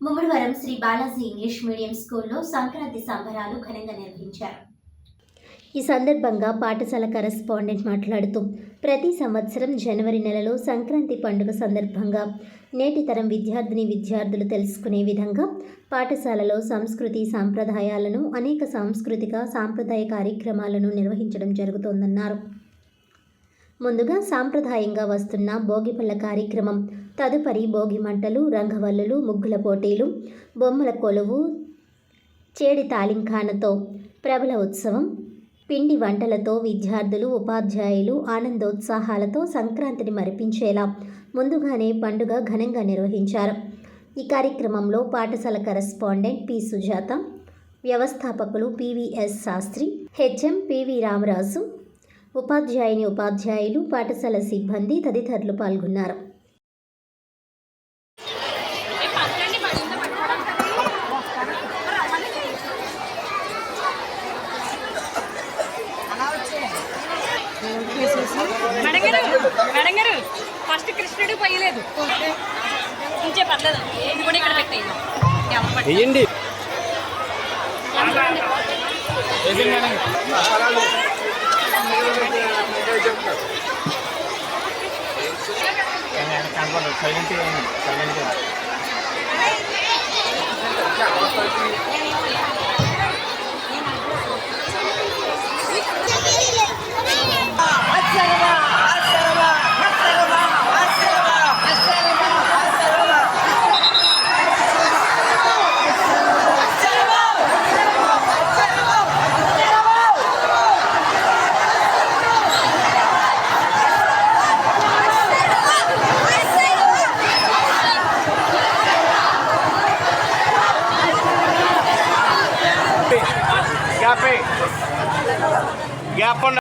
Mummidivaram Shri Balaji English medium స్కూల్లో సంక్రాంతి సంబరాలు ఘనంగా నిర్వహించారు. ఈ సందర్భంగా పాఠశాల కరెస్పాండెంట్ మాట్లాడుతూ ప్రతి సంవత్సరం జనవరి నెలలో సంక్రాంతి పండుగ సందర్భంగా నేటి తరం విద్యార్థులు తెలుసుకునే విధంగా పాఠశాలలో సంస్కృతి సాంప్రదాయాలను అనేక సాంప్రదాయ కార్యక్రమాలను నిర్వహించడం జరుగుతోందన్నారు. ముందుగా సాంప్రదాయంగా వస్తున్న భోగిపళ్ళ కార్యక్రమం, తదుపరి భోగి మంటలు, రంగవల్లులు, ముగ్గుల పోటీలు, బొమ్మల కొలువు, చేడి తాలింఖానతో ప్రబల ఉత్సవం, పిండి వంటలతో విద్యార్థులు, ఉపాధ్యాయులు ఆనందోత్సాహాలతో సంక్రాంతిని మరిపించేలా ముందుగానే పండుగ ఘనంగా నిర్వహించారు. ఈ కార్యక్రమంలో పాఠశాల కరెస్పాండెంట్ పి. సుజాత, వ్యవస్థాపకులు PVS Sastri, HM PV Ramaraju, ఉపాధ్యాయులు, పాఠశాల సిబ్బంది తదితరులు పాల్గొన్నారు. ఫస్ట్ కృష్ణుడు పోయలేదు ఇంకే పర్లేదు, ఇది కూడా ఇక్కడ పెట్టేయండి. గ్యాప్